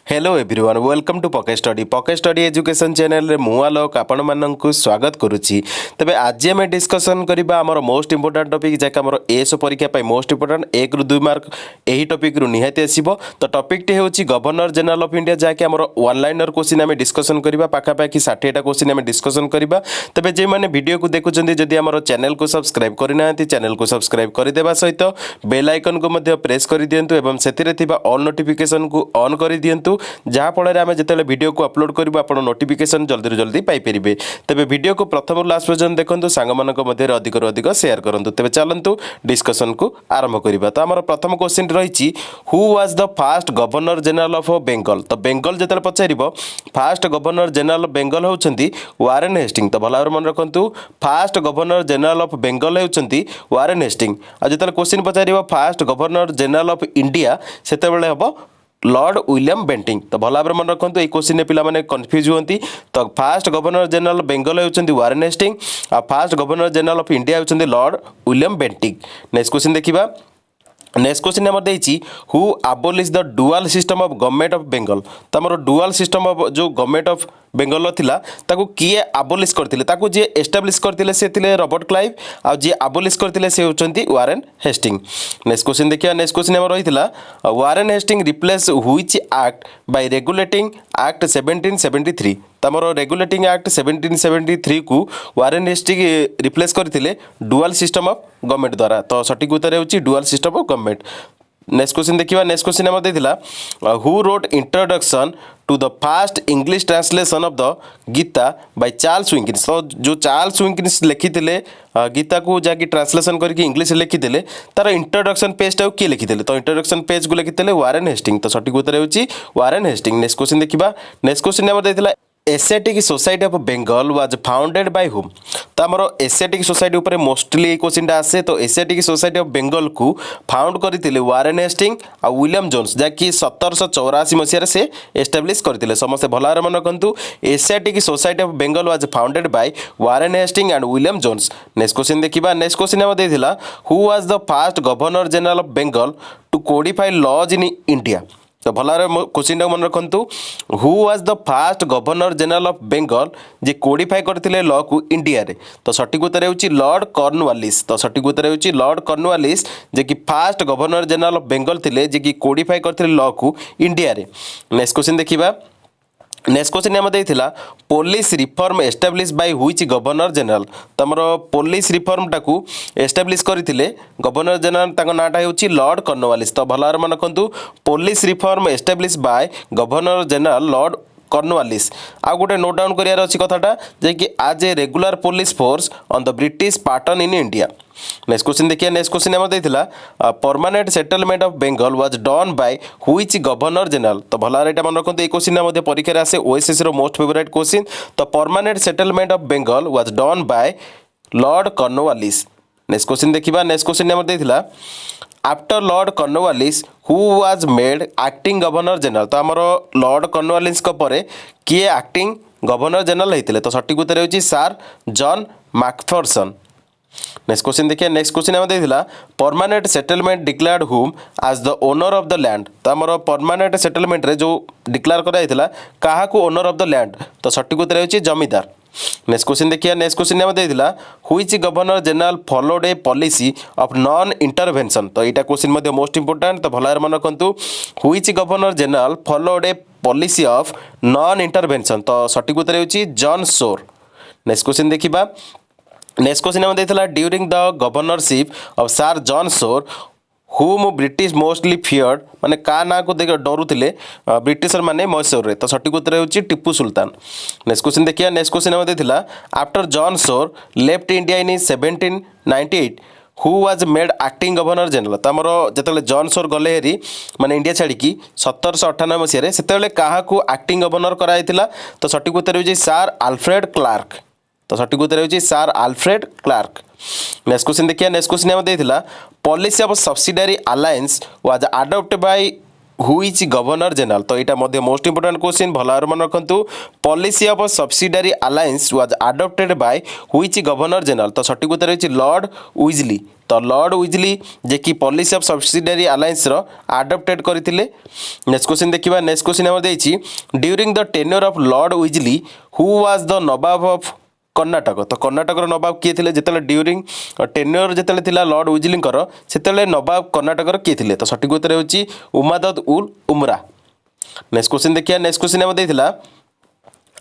Hello everyone welcome to pocket study education channel रे मु आलोक आपण माननकु स्वागत करुछि। तबे आज आम डिस्कसन करबा हमर मोस्ट इंपोर्टेंट टॉपिक जाके हमर एएसओ परीक्षा पय मोस्ट इंपोर्टेंट 1 रु 2 मार्क एही टॉपिक रु निहाती आसीबो। तो टॉपिक टे होछि गवर्नर जनरल ऑफ इंडिया जाके हमर वन लाइनर क्वेश्चन आम डिस्कसन करबा पाखा पाखी 60 टा क्वेश्चन आम डिस्कसन करबा। तबे जे माने वीडियो को देखुचंदी जदि हमर चैनल को सब्सक्राइब करनांती चैनल को सब्सक्राइब कर देबा सहित बेल आइकन को मध्य प्रेस कर दियंतु एवं सेतिरे थिबा ऑल नोटिफिकेशन को ऑन कर दियंतु जहाँ फल आम जिते वीडियो को अपलोड करूँ आप नोटिफिकेशन जल्दी जल्दी पाइपर। तेज वीडियो को प्रथम लास्ट पर्यटन देखो सांग मध्य अधिक अधिक सेयार करूँ। तेज चलतु डिस्कसन को आरंभ करवा। तो आम प्रथम क्वेश्चन रही who was the first governor general of Bengal. तो बेंगल जो पचार first governor general of Bengal होती वारेन हेस्टिंग। तो भल भाव मन रखु first governor general of Bengal होती वारेन हेस्टिंग। आ जो क्वेश्चन पचार first governor general of India से हम लॉर्ड विलियम बेंटिंग। तो भल भाव मन रखु ये क्वेश्चन पे मैंने कन्फ्यूज होती। तो फास्ट गवर्नर जनरल बेंगल होती वारेन हेस्टिंग आ first governor general of India होती lord William Bentinck. Next question देखिबा। नेक्स्ट क्वेश्चन नंबर देछि who abolish the dual system of government of Bengal. तो हमर डुअल सिस्टम ऑफ जो गवर्नमेंट ऑफ बेंगल थिला ताकू किए अबोलिश करथिले ताकू जे एस्टाब्लिश करथिले से थिले रॉबर्ट क्लाइव आ जे अबोलिश करथिले से होचंती वारेन हेस्टिंग। नेक्स्ट क्वेश्चन देखिया। नेक्स्ट क्वेश्चन हमर रहितला Warren Hastings replace which act by regulating act 1773। तमरो रेगुलेटिंग एक्ट 1773 को वारेन हेस्टिंग रिप्लेस करथिले डुअल सिस्टम ऑफ गवर्नमेंट द्वारा। तो सटीक उत्तर हेउची dual system of government. Next question देखिए। नेक्स्ट क्वेश्चन हमर देथिला who wrote introduction to the first English translation of the Gita bye Charles Wilkins. तो जो चार्ल्स विंकिन्स लिखिथिले गीता को जाकि ट्रांसलेशन करके इंग्लिश लिखिथिले तार इंट्रोडक्शन पेज टा किए लिखिथिले। तो इंट्रोडक्शन पेज को लिखिथिले वारेन हेस्टिंग। तो सटीक उत्तर हेउची वारेन हेस्टिंग। नेक्स्ट क्वेश्चन देखिबा। नेक्स्ट क्वेश्चन हमर देथिला Asiatic Society of Bengal was founded by whom. तो आमर एशियाटिक सोसाइटी ऊपर मोस्टली ये क्वेश्चन आसे। तो एशियाटिक सोसाइटी ऑफ बेंगल को फाउंड करते वारेन हेस्टिंग आ विलियम जोन्स जहाँकि 1784 मसीह से एस्टाब्लिश करते। समस्त भल भाव मन रखु Asiatic Society of Bengal was founded by Warren Hastings and William Jones. Next question देखिबा। नेक्स्ट क्वेश्चन हम देथिला who was the first governor general of Bengal to codify laws in India. तो भल क्वेश्चन मन रखु who was the first governor general of Bengal जे codify करथिले law को इंडिया रे। तो सटीक उत्तर हेउची लॉर्ड कॉर्नवालिस। तो सटीक उत्तर हेउची लॉर्ड कॉर्नवालिस जे कि first governor general of Bengal थिले जे कि कोडिफाई करथिले लॉ को इंडिया रे। नेक्स्ट क्वेश्चन देखिबा। नेक्स्ट क्वेश्चन हम देथिला police reform establish by which governor general. तमरो पुलिस रिफॉर्म टाकू एस्टाब्लिश करथिले गवर्नर जनरल ताको नाटा हेउची लॉर्ड कॉर्नवालिस। तो भल भाव मन रखु police reform establish by governor general Lord Cornwallis. आ गोटे नोट डाउन करियार अछि कथाटा जे कि आज a regular police force on the British pattern in India. Next question देखिए। नेक्स्ट क्वेश्चन हम देथिला permanent settlement of Bengal was done by which governor general. तो भल भाव मन रखु ये क्वेश्चन मध्य परीक्षा आसे ओएसएस रो मोस्ट फेवरेट क्वेश्चन। तो permanent settlement of Bengal was done by Lord Cornwallis. Next question देखिबा। नेक्स्ट क्वेश्चन हम देथिला after Lord Cornwallis who was made acting governor general. तो आमर लॉर्ड कॉर्नवालिस को परे किए एक्टिंग गवर्नर जनरल होते। तो सटीक उत्तर हेउची sir John Macpherson. Next question देखिए। नेक्स्ट क्वेश्चन हम देथिला permanent settlement declared whom as the owner of the land. तो आमर परमानेंट सेटलमेंट रे जो डिक्लेयर करा जायतिला काहा को ओनर ऑफ द लैंड। तो सटीक उत्तर हेउची जमींदार। नेक्स्ट क्वेश्चन देखिए। नेक्स्ट क्वेश्चन हम देथिला which governor general followed a policy of non intervention. तो एटा क्वेश्चन मध्य मोस्ट इंपोर्टेंट। तो भल भाव मन रखु which governor general followed a policy of non intervention. तो सटीक उत्तर हेउची जॉन सोर। नेक्स्ट क्वेश्चन देखिबा। नेक्स्ट क्वेश्चन हम देथिला during the governorship of sir John Shore whom British mostly feared माने का ना को देख डरुथिले ब्रिटिशर माने मैसूर रे। तो सटीक उत्तर हेउची टिपू सुल्तान। नेक्स्ट क्वेश्चन देखिए। नेक्स्ट क्वेश्चन हम देथिला आफ्टर जॉन सोर left India in 1798 who was made acting governor general. तो आमर जिते जॉन सोर गले हेरी माने इंडिया छाड़ी 1798 मसीह से क्या एक्टिंग गवर्नर कराइला। तो सटीक उत्तर हेउची सर आल्फ्रेड क्लार्क। तो सटीक उत्तर हेउची sir Alfred Clarke. Next question देखिए। नेक्स्ट क्वेश्चन हम देथिला policy of subsidiary alliance was adopted by which governor general तो यहाँ मध्य मोस्ट इंपोर्टेंट क्वेश्चन भल भाव मन रखु policy of subsidiary alliance was adopted by which governor general तो सठिक उत्तर होची लॉर्ड विजली तो लॉर्ड विजली जे कि पॉलिसी ऑफ सब्सिडरी अलायंस रो अडॉप्टेड करते। नेक्स्ट क्वेश्चन देखिए नेक्स्ट क्वेश्चन आम देछि during the tenure of Lord Wellesley who was the nawab of Carnatic तो कर्णाटक नवाब किए थे जिते ड्यूरिंग टेन्योर जिते लॉर्ड विजलीकर से नवाब कर्णाटक किए थे तो सठिक उत्तर होची उमादद उल उमरा। नेक्स्ट क्वेश्चन देखिए नेक्स्ट क्वेश्चन आम देथिला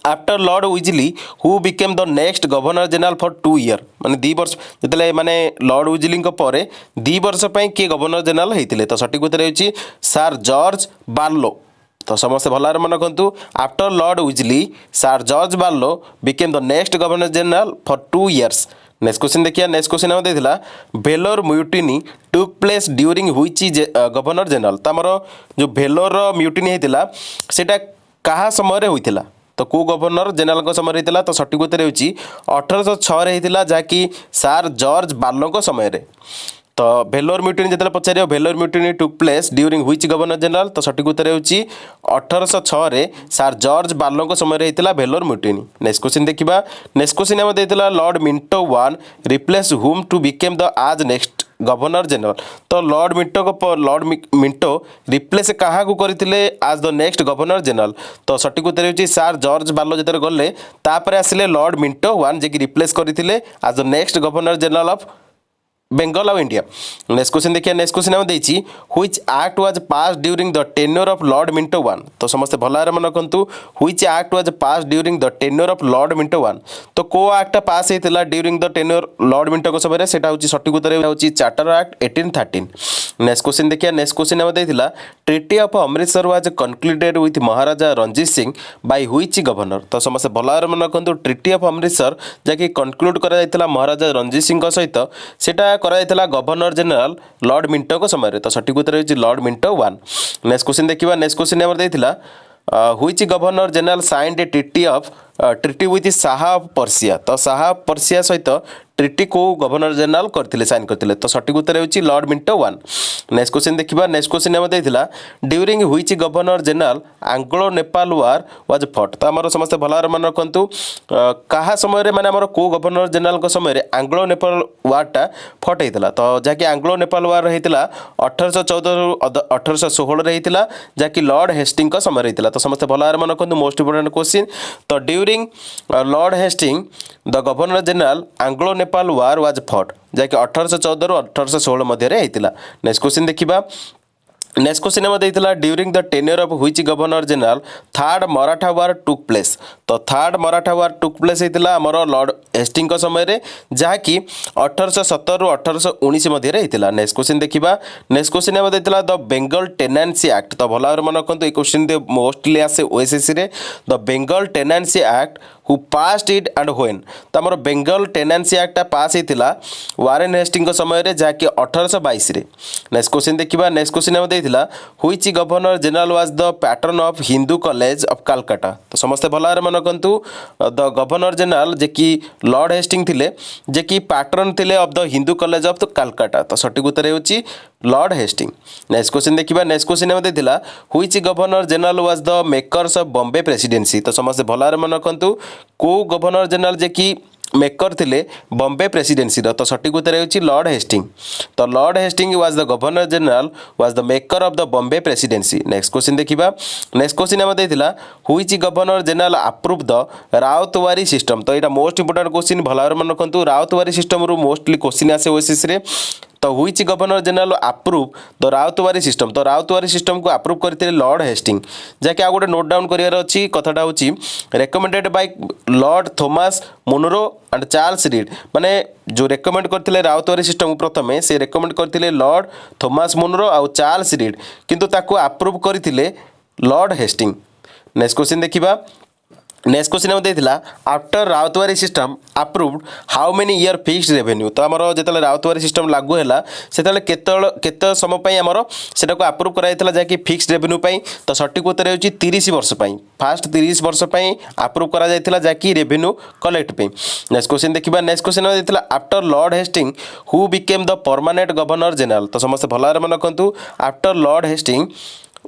after Lord Wellesley who became the next governor general for 2 year माने 2 वर्ष जिते माने लॉर्ड विजली पर 2 वर्ष किए गवर्नर जनरल होते तो सठिक उत्तर होची सर जॉर्ज बार्लो तो समस्त भल मन रखु after Lord Wellesley sir George Barlow became the next governor general for 2 years. Next question देखिए नेक्स्ट क्वेश्चन आम देथिला Vellore mutiny took place during which governor general तो आमर जो भेलोर म्यूटिनी होता सेटा कहा समय होता तो को गवर्नर जनरल समय होता तो सठिक उत्तर होची 1806 होता जहाँकि सर जॉर्ज बार्लो समय तो भेलोर म्यूटिनी जिते पचार Vellore mutiny took place during which governor general तो सठिक उत्तर होची 1806 सर जॉर्ज बार्लो समय होता भेलोर म्यूटिनी। नेक्स्ट क्वेश्चन देखिए नेक्स्ट क्वेश्चन आम देथिला Lord Minto one replace whom to became the आज नेक्स्ट गवर्नर जनरल तो लॉर्ड मिंटो रिप्लेस क्या करते आज द नेक्स्ट गवर्नर जनरल तो सठिक उत्तर होची सर जॉर्ज बार्लो जिते गले तापर आसिले लॉर्ड मिंटो वन जे कि रिप्लेस करते आज the next governor general of Bengal of India. Next question देखिए नेक्स्ट क्वेश्चन आम देछि which act was pass during the tenure of Lord Minto one तो समस्त भल भाव मन रखु which act was pass during the tenure of Lord Minto one तो को एक्ट पास होता during the tenure Lord Minto समय से सठिक उत्तर होची चार्टर एक्ट 1813। नेक्स्ट क्वेश्चन देखिए नेक्स्ट क्वेश्चन आम देथिला treaty of Amritsar was concluded with Maharaja Ranjit Singh by which governor तो समस्त भल भाव मन रखु ट्रिटी ऑफ अमृतसर जहाँकि कनक्लूड करा महाराजा रणजीत सिंह सहित सेटा करा गवर्नर जनरल लॉर्ड मिंटो समय तो सठिक उत्तर होची Lord Minto one. Next question देखिए नेक्स्ट क्वेश्चन आम देथिला which governor general signed a treaty with shah of Persia तो शाह ऑफ पर्सिया सहित ट्रिटी को गवर्नर जनरल करते साइन करते तो सठिक उत्तर होची Lord Minto one. Next question देखिए नेक्स्ट क्वेश्चन आम देथिला during which governor general Anglo Nepal war was fought तो आम समस्त भल भाव मन रखु क्या समय माने आमर को गवर्नर जनरल समय आंग्लो नेपाल वार्टा फट होता तो जहाँकि आंग्लो नेपाल वार होता 1814 रु 1816 होता जहाँकि लॉर्ड हेस्टिंग समय होता तो समस्त भल भाव मन रखु मोस्ट इंपोर्टेंट क्वेश्चन तो during Lord Hastings the governor general Anglo Nepal war was fought जहाँकि 1814 रु 1816 मध्य होता। नेक्स्ट क्वेश्चन देखिए नेक्स्ट क्वेश्चन आम देथिला during the tenure of which governor general third Maratha war took place तो third Maratha war took place होता आमर लॉर्ड हेस्टिंग समय जहाँकि 1817 रु 1819 मध्य होता। नेक्स्ट क्वेश्चन देखिए नेक्स्ट क्वेश्चन आम देथिला द बेंगल टेनेंसी एक्ट तो भल भाव मन रखु ये क्वेश्चन मोस्टली आसे ओएसएससी रे the Bengal tenancy act who passed it and when तो आमर बेंगल टेनेंसी एक्टा पास होता वारेन हेस्टिंग समय जहाँकि 1822 रे। नेक्स्ट क्वेश्चन देखिए नेक्स्ट क्वेश्चन आम देथिला which governor general was the pattern of Hindu college of Calcutta तो समस्त भल भाव मन रखु द गवर्नर जनरल जे कि लॉर्ड हेस्टिंग थिले जे कि पैटर्न थिले of the Hindu college of the Calcutta तो सठिक उत्तर होची लॉर्ड हेस्टिंग। नेक्स्ट क्वेश्चन देखिए नेक्स्ट क्वेश्चन आम देथिला which governor general was the makers of Bombay presidency तो समस्त भल भाव मन रखु को गवर्नर जनरल जे कि मेकर थिले बॉम्बे प्रेसिडेंसी तो सठिक उत्तर होची लॉर्ड हेस्टिंग तो Lord Hastings was the governor general was the maker of the Bombay presidency. Next question देखिबा नेक्स्ट क्वेश्चन आम देथिला which governor general approve the ryotwari system तो यहाँ मोस्ट इंपोर्टेंट क्वेश्चन भल भाव मन रखु राउतवारी सिस्टम रु मोस्टली क्वेश्चन आसे ओएसएससी रे तो which governor general approve the ryotwari system तो राउतवारी सिस्टम को अप्रूव करते लॉर्ड हेस्टिंग जहाँकि आ गोटे नोट डाउन करार अच्छी कथाटा होची recommended by Lord Thomas Munro and Charles Reed माने जो रेकमेंड करते राउतवारी सिस्टम प्रथमे से रेकमेंड करते लॉर्ड थॉमस मुनरो आउ चार्ल्स रीड किंतु ताको अप्रूव करते लॉर्ड हेस्टिंग। नेक्स्ट क्वेश्चन देखिबा नेक्स्ट क्वेश्चन आम देथिला after ryotwari system approved how many year fixed revenue तो आमर जो राउतवारी सिस्टम लागू है से केत समय आमर से अप्रूव कराइला जहाँकि फिक्स्ड रेवेन्यू तो सठिक उत्तर होची 30 वर्ष फास्ट 30 वर्ष अप्रूव करा जायतिला जहाँकि रेवेन्यू कलेक्ट पे। नेक्स्ट क्वेश्चन देखिबा नेक्स्ट क्वेश्चन देथिला after Lord Hastings who became the permanent governor general तो समस्त भल भाव मन रखु after Lord Hastings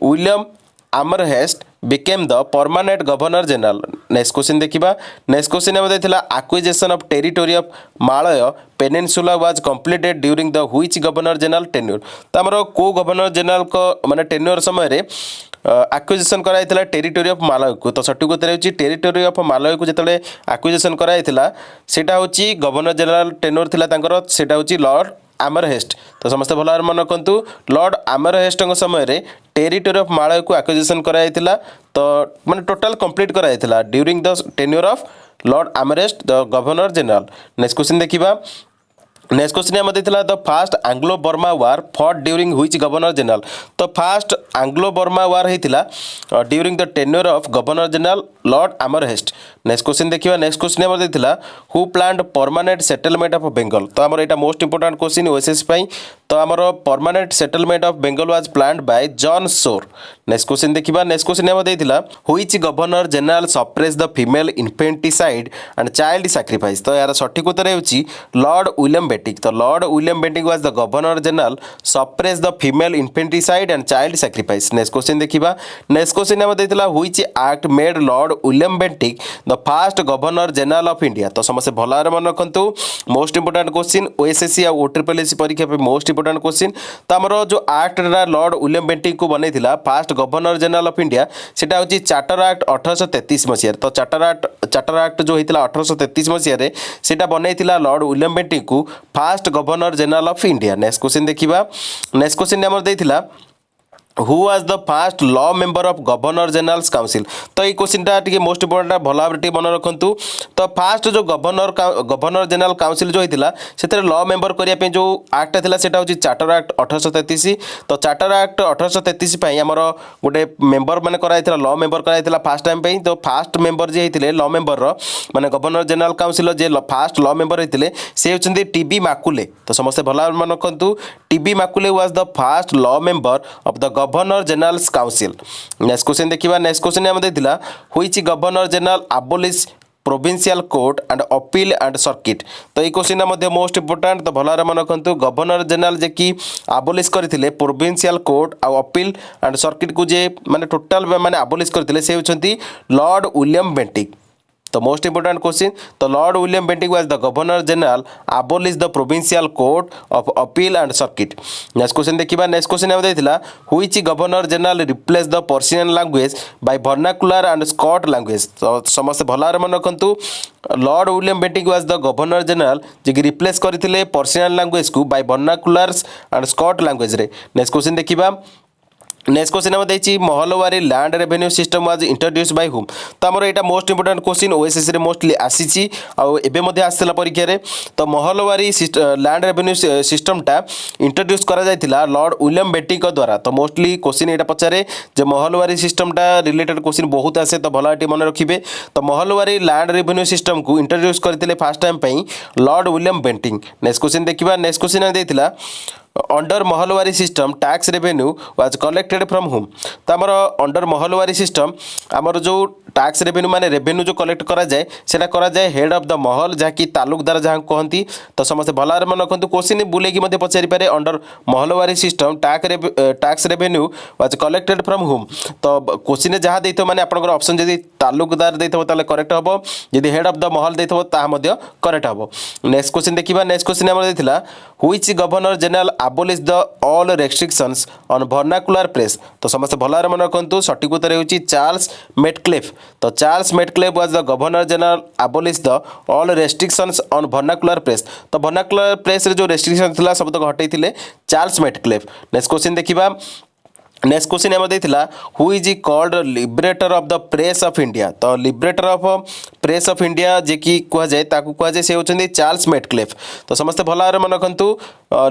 William Amherst became the permanent governor general. Next question देखिबा नेक्स्ट क्वेश्चन हम देथिला acquisition of territory of Malaya peninsula was completed during the which governor general tenure. त हमरो को गवर्नर जनरल को माने टेन्योर समय रे एक्विजिशन कराइथिला टेरिटोरी ऑफ मालय को तो सठिक उत्तर होची टेरिटोरी ऑफ मालय को जेतले एक्विजिशन कराइथिला सेटा होची गवर्नर जनरल टेन्योर थिला तांकर सेटा होची लॉर्ड आमरहेस्ट तो समस्त भल भाव मन रखु लॉर्ड आमरहेस्ट समय रे टेरिटोरी ऑफ मालय को एक्विजिशन कराइथिला तो माने टोटल कंप्लीट कराइथिला during the tenure of Lord Amherst the governor general. Next question देखिबा नेक्स्ट क्वेश्चन हम देथिला the first Anglo Burma war fought during which governor general तो फास्ट एंग्लो बर्मा वार हेतिला during the tenure of governor general Lord Amherst. Next question देखिबा next question हम देथिला who planned permanent settlement of Bengal तो हमर एटा most important question OSS पई तो हमर permanent settlement of Bengal was planned by John Shore. Next question देखिबा next question हम देथिला which governor general suppress the female infanticide and child sacrifice तो यार सठिक उत्तर हेउची लॉर्ड विलियम बेंटिक तो Lord William Bentinck was the governor general suppress the female infanticide and child sacrifice. Next question देखिबा next question हम देथिला which act made Lord William Bentinck the first governor general of India तो समस्त भल भाव मन रखु मोस्ट इंपोर्टेंट क्वेश्चन ओएसएससी आ ओट्रिपलएससी परीक्षा पे मोस्ट इंपोर्टेंट क्वेश्चन तो हमर जो एक्ट लॉर्ड विलियम बेंटिक को बनैथिला first governor general of India सेटा होची चार्टर एक्ट 1833 मसिया तो चार्टर एक्ट जो होइतिला 1833 मसिया रे सेटा बनैथिला लॉर्ड विलियम बेंटिक को first governor general of India. Next question देखिबा नेक्स्ट क्वेश्चन हमर देथिला who was the first law member of governor general's council तो ये क्वेश्चन टी मोस्ट इंपोर्टेंट भल भाव मन रखु तो फास्ट जो गवर्नर जनरल काउंसिल जो होता से लॉ मेंबर करने जो एक्ट था सेटा होची चार्टर एक्ट 1833 तो चार्टर एक्ट 1833 आमर गोटे मेंबर मैंने कराइथिला लॉ मेंबर कराइथिला फास्ट टाइम पे तो फास्ट मेंबर जे होते लॉ मेंबर माने गवर्नर जनरल काउंसिल जे फास्ट लॉ मेंबर होते से होचंदी टीबी माकुले तो समस्त भल भाव मन रखु T B Macaulay was the first law member of the governor general's council. Next question देखिबा नेक्स्ट क्वेश्चन हम देथिला which governor general abolish provincial court and appeal and circuit तो ये क्वेश्चन मोस्ट इंपोर्टेंट तो भल भाव मन रखु गवर्नर जनरल जे कि अबोलिश करथिले प्रोविंशियल कोर्ट आ अपील एंड सर्किट को जे माने टोटल माने अबोलिश करथिले से होचंती लॉर्ड विलियम बेंटिक तो मोस्ट इंपोर्टेंट क्वेश्चन तो Lord William Bentinck was the governor general abolish the provincial court of appeal and circuit. Next question देखिबा नेक्स्ट क्वेश्चन हम देथिला which governor general replace the Persian language by vernacular and Scott language तो समस्त भल भाव मन रखु lord William Bentinck was the governor general जे कि रिप्लेस करथिले पर्शियन लैंग्वेज को बाय वर्नाकुलर्स एंड स्कॉट लैंग्वेज रे। नेक्स्ट क्वेश्चन देखिबा नेक्स्ट क्वेश्चन हम देखिए Mahalwari land revenue system was introduce by whom तो आमर यहाँ मोस्ट इंपोर्टेंट क्वेश्चन ओएसएससी रे मोस्टली आसी आसला परीक्षा रे तो महलवारी लैंड रेवेन्यू सिस्टमटा इंट्रोड्यूस करा जायतिला लॉर्ड विलियम बेंटिक द्वारा तो मोस्टली क्वेश्चन यहाँ पचारे जो महलवारी सिस्टमटा रिलेटेड क्वेश्चन बहुत आसे तो भल मन रखिए तो महलवारी लैंड रेवेन्यू सिस्टम को इंट्रोड्यूस करते फास्ट टाइम पे lord William Bentinck. Next question देखिए नेक्स्ट क्वेश्चन देथिला under mahalwari system tax revenue was collected from whom तो आमर अंडर महलवारी सिस्टम आमर जो टैक्स रेवेन्यू माने रेवेन्यू जो कलेक्ट करा जाए सेटा करा जाए हेड ऑफ द महल जहाँकि तालुकदार जहाँ कहती तो समस्त भल भाव मन रखु क्वेश्चन बुलेकी पचारि पारे under mahalwari system tax revenue was collected from whom तो क्वेश्चन जहाँ देथो माने आपनकर ऑप्शन जदि तालुकदार देथो ताले करेक्ट हबो जदि हेड ऑफ द महल देथो ताहा मध्य करेक्ट हबो। नेक्स्ट क्वेश्चन देखिबा नेक्स्ट क्वेश्चन हमर देथिला which governor general abolish the all restrictions on vernacular press तो समस्त भल भाव मन रखु सठिक उत्तर होची चार्ल्स मेटक्लेफ तो Charles Metcalfe was the governor general abolish the all restrictions on vernacular press तो vernacular press रे जो रेस्ट्रिक्शन थिला सब तक हटै थिले चार्ल्स मेटक्लेफ। नेक्स्ट क्वेश्चन देखिबा नेक्स्ट क्वेश्चन हम देथिला who is called liberator of the press of India तो liberator of press of India जे कि कह जाए ताकू कह जाए से होचंदी चार्ल्स मेटक्लेफ तो समस्त भल भाव मन रखु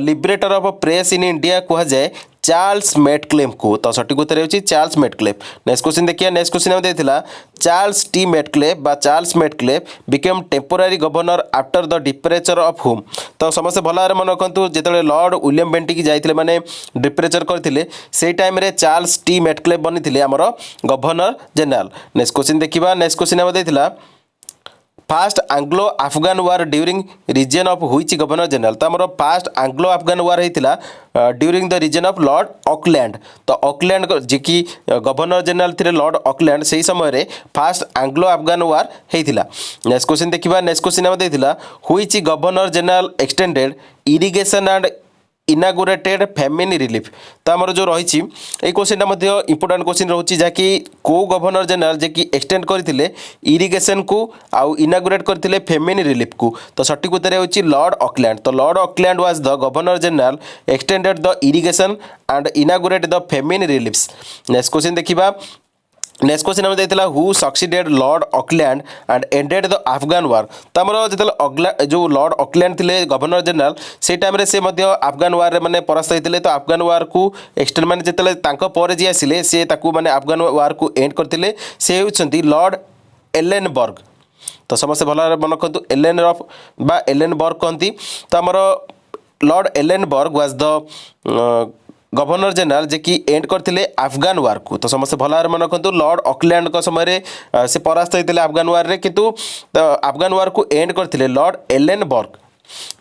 liberator of press in India कह जाए चार्ल्स मेटक्लेफ को तो सठिक उत्तर होची चार्ल्स मेटक्लेफ। नेक्स्ट क्वेश्चन देखिए नेक्स्ट क्वेश्चन हम देथिला चार्ल्स टी मेटक्लेफ बा Charles Metcalfe became temporary governor after the departure of whom तो समस्त भल भाव मन रखु जेतले लॉर्ड विलियम बेंटिक जाइथिले माने डिप्रेचर करथिले से टाइम रे चार्ल्स टी मेटक्लेफ बनिथिले हमर गवर्नर जनरल। नेक्स्ट क्वेश्चन देखिबा नेक्स्ट क्वेश्चन हम देथिला first Anglo Afghan war during reign of which governor general तो आमर फास्ट आंग्लो अफगान वार होता during the reign of lord Auckland तो ऑकलैंड जी कि गवर्नर जनरल थे लॉर्ड ऑकलैंड से समय फास्ट आंग्लो अफगान वार होता। नेक्स्ट क्वेश्चन देखा नेक्स्ट क्वेश्चन आम देता which governor general extended irrigation and inaugurated famine relief तो आमर जो रही क्वेश्चन इंपोर्टाट क्वेश्चन रोचे जहाँकि को गवर्नर जनरल जे कि एक्सटेंड करते इरिगेशन को आउ इनागुरेट करते फेमिन रिलीफ को तो सठिक उत्तर होची लॉर्ड ऑकलैंड तो lord Auckland was the governor general extended the irrigation and inaugurate the famine reliefs. Next question देखा नेक्स्ट क्वेश्चन आम देता who succeeded lord Auckland and ended the Afghan war तो आमर जो जो लॉर्ड ऑकलैंड थे governor general से time से अफगान वार मैंने परास्त होते तो अफगान वार को एक्सटेंड मैंने जो जी आसिले सी मैंने अफगान वार को एंड करते से होती लॉर्ड एलेनबर्ग तो समस्त भल मन रखु एलेनबर्ग कहती तो आमर lord Ellenborough was the governor general जे कि एंड करते अफगान वार को तो समस्त भल मन रखु लॉर्ड ऑकलैंड का समय से परास्त होते अफगान वार रे किंतु अफगान वार को एंड करते लॉर्ड एलेनबर्ग।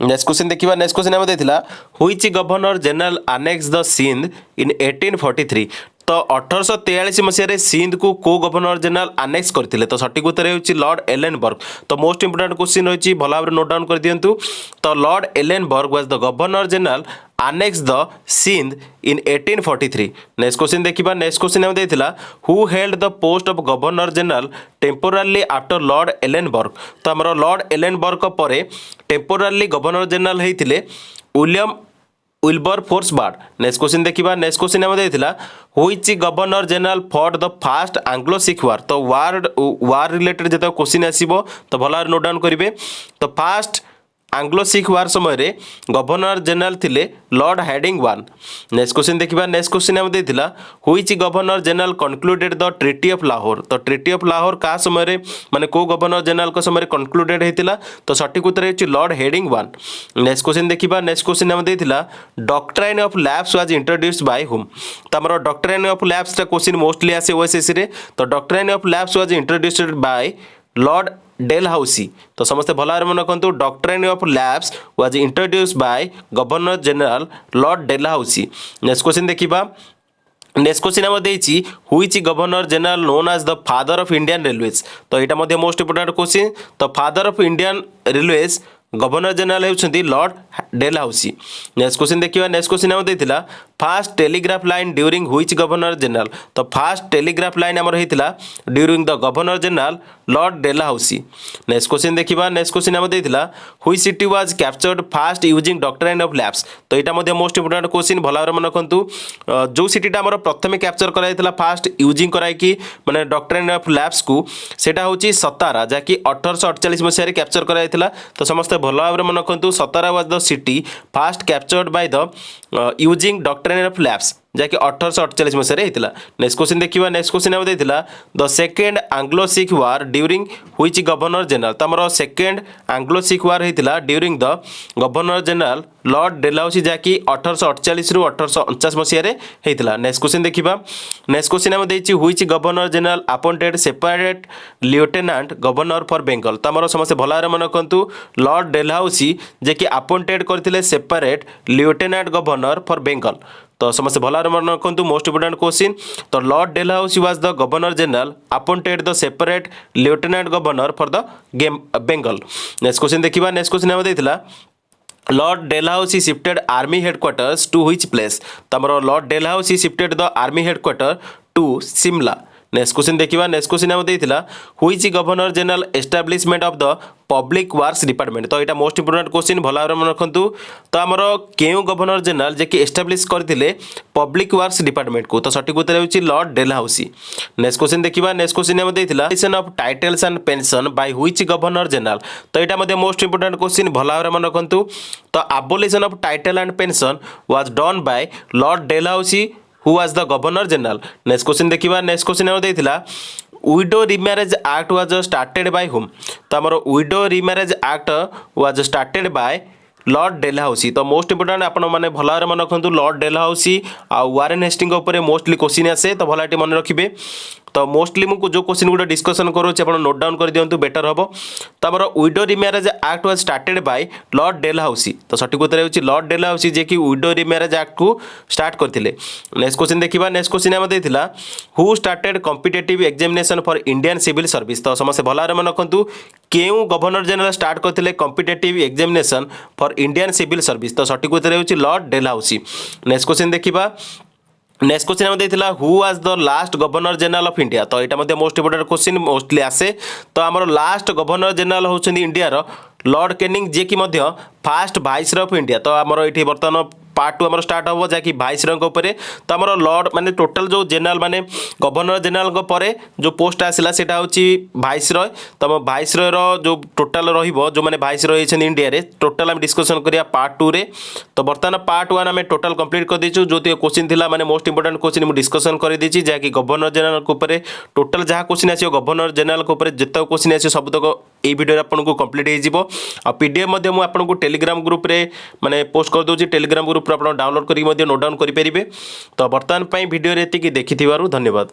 नेक्स्ट क्वेश्चन देखा नेक्स्ट क्वेश्चन आम देता which governor general annex the Sindh in 1843 तो 1843 मसीह सिंध को गवर्नर जनरल अनेक्स करते तो सठिक उत्तर होची लॉर्ड एलेनबर्ग तो मोस्ट इंपोर्टेंट क्वेश्चन रही भल भाव नोट डाउन कर दिंतु तो lord Ellenborough was the governor general annex the Sindh in 1843। Next question देखा नेक्स्ट क्वेश्चन आम देता who held the post of governor general temporarily after lord Ellenborough तो आमर लॉर्ड एलेनबर्ग पर टेम्पोराली गवर्नर जनरल होते William Wilberforce Bird. Next question देखा next question आम देता which governor general for the first Anglo Sikh war तो war related जो question आसो तो भल नोट डाउन करेंगे तो फास्ट आंग्लो सिख वार समय गवर्नर जनरल थिले lord Hardinge one. Next question देखा नेक्स्ट क्वेश्चन आम देता which governor general concluded the treaty of Lahore तो ट्रिटी ऑफ लाहौर का समय माने को गवर्नर जनरल का समय कनक्लूडेड होता तो सठिक उत्तर होची Lord Hardinge one. Next question देखा नेक्स्ट क्वेश्चन आम देता doctrine of lapse was introduced by whom तो आमर doctrine of lapse question mostly आसे ओएसएससी रे तो doctrine of lapse was introduced by Lord Dalhousie तो समस्त भल मन रखु doctrine of lapse was introduced by governor general Lord Dalhousie. Next question देखा नेक्स्ट क्वेश्चन आम देती which governor general known as the father of Indian railways तो यहाँ मोस्ट इंपोर्टेंट क्वेश्चन तो father of Indian railways governor general होती Lord Dalhousie. Next question देखा next question आम देता fast telegraph line during which governor general तो fast telegraph line आमर होता during the governor general Lord Dalhousie. Next question देखा next question आम देता हुई city was captured fast using doctrine of lapse तो यहाँ मोस्ट इंपोर्टेंट क्वेश्चन भल भाव मन रखु जो सिटीटा आमर प्रथम कैप्चर कराइला फास्ट यूजिंग कराइकी मैंने डॉक्ट्राइन ऑफ लैप्स को सेटा होची सतारा जहाँकि 1848 मसीह कैप्चर कराइला तो समस्त भल भाव मन रखु Satara was the city first captured by the using doctrine of lapse जहाँकि 1848 मसीह होता। नेक्स्ट क्वेश्चन देखा नेक्स्ट क्वेश्चन आम देता the second Anglo Sikh war during which governor general तो आमर सेकेंड आंग्लो सिख वार होता during the governor general Lord Dalhousie जहाँकि 1848 रु 1849 मसीह होता। नेक्स्ट क्वेश्चन देखा नेक्स्ट क्वेश्चन आम देती which governor general appointed separate lieutenant governor for Bengal तो आमर समस्त भल भाव मन रखु लॉर्ड डेलहाउसी जहाँकि अपॉइंटेड करते separate lieutenant governor for Bengal तो समस्त भल भाव मन रखु मोस्ट इंपोर्टेंट क्वेश्चन तो lord Dalhousie was the governor general appointed the separate lieutenant governor for the Bengal. Next question देखा नेक्स्ट क्वेश्चन आम देता lord Dalhousie shifted army headquarters to which place तो आमर lord Dalhousie shifted the army headquarter to Shimla. Next question देखा next question आम देता which governor general establishment of the public works department तो यहाँ मोस्ट इंपोर्टेंट क्वेश्चन भल भाव मन रखु तो आमर क्यों गवर्नर जनरल जे कि एस्टाब्लिश करते पब्लिक वर्क्स डिपार्टमेंट को तो सठिक उत्तर होची लॉर्ड डेलहाउसी। नेक्स्ट क्वेश्चन देखा नेक्स्ट क्वेश्चन आम देता of titles and pension by which governor general तो यहाँ मोस्ट इंपोर्टेंट क्वेश्चन भल भाव मन रखु तो abolition of title and pension was done by Lord Dalhousie who was the governor general. Next question देखा नेक्स्ट क्वेश्चन आम देता widow remarriage act was started by whom तो आमर widow remarriage act was started by Lord Dalhousie तो most important आपण मैंने भल भाव मन रखु लॉर्ड डेलहाउसी आ वारेन हेस्टिंग मोस्टली क्वेश्चन आसे तो भल मन रखिए तो मोस्टली मुझे जो क्वेश्चन गुड़ा डिस्कसन करोचे आप नोट डाउन कर दिंतु बेटर हम। तो आम widow remarriage act was started by Lord Dalhousie. तो सठिक उत्तर होची लॉर्ड डेलहाउसी जे कि विडो रिमैरेज एक्ट को स्टार्ट करथिले। नेक्स्ट क्वेश्चन देखिबा। नेक्स्ट क्वेश्चन हम देथिला who started competitive examination for Indian civil service. तो समस्त भलारे मन रखंतु केउ गवर्नर जनरल स्टार्ट करथिले competitive examination for Indian civil service. तो सठिक उत्तर होची लॉर्ड डेलहाउसी। नेक्स्ट क्वेश्चन देखिबा। नेक्स्ट क्वेश्चन हम देथिला who was the last governor general of India. तो यहाँ मध्य मोस्ट इंपोर्टेंट क्वेश्चन मोस्टली आसे। तो आमर लास्ट गवर्नर जनरल होचंदी इंडिया रो लॉर्ड कैनिंग जे कि मध्य फास्ट वाइसरॉय ऑफ इंडिया। तो आमर ये बर्तमान पार्ट 2 आमर स्टार्ट हम जहाँकि वाइसरॉय उपर। तो आमर लॉर्ड माने टोटल जो जनरल माने गवर्नर जनरल परे जो पोस्ट आसला सेटा होची वाइसरॉय। तो आम वाइसरॉय रो जो टोटल रहिबो जो माने वाइसरॉय होइछन इंडिया रे टोटल हम डिस्कशन करिया पार्ट 2 रे। तो बर्तमान पार्ट 1 आम टोटल कंप्लीट कर देछु। जो क्वेश्चन थिला माने मोस्ट इंपोर्टेंट क्वेश्चन मु डिस्कशन कर देछि जहाँकि गवर्नर जनरल उपर टोटल जहाँ क्वेश्चन आसियो गवर्नर जनरल उपर जत क्वेश्चन आसियो सब तक এই ভিডিওରେ ଆପଣଙ୍କୁ କମ୍ପ୍ଲିଟ୍ ହେଇଯିବ। ଆଉ PDF ମଧ୍ୟ ମୁଁ ଆପଣଙ୍କୁ ଟେଲିଗ୍ରାମ ଗ୍ରୁପରେ ମାନେ ପୋଷ୍ଟ କରିଦେଉଛି। ଟେଲିଗ୍ରାମ ଗ୍ରୁପରୁ ଆପଣ ଡାଉନଲୋଡ଼ କରିକି ମଧ୍ୟ ନୋଟ୍ ଡାଉନ୍ କରିପାରିବେ। ତ ବର୍ତ୍ତମାନ ପାଇଁ ଭିଡ଼ିଓରେ ଏତିକି ଦେଖିଥିବାରୁ ଧନ୍ୟବାଦ।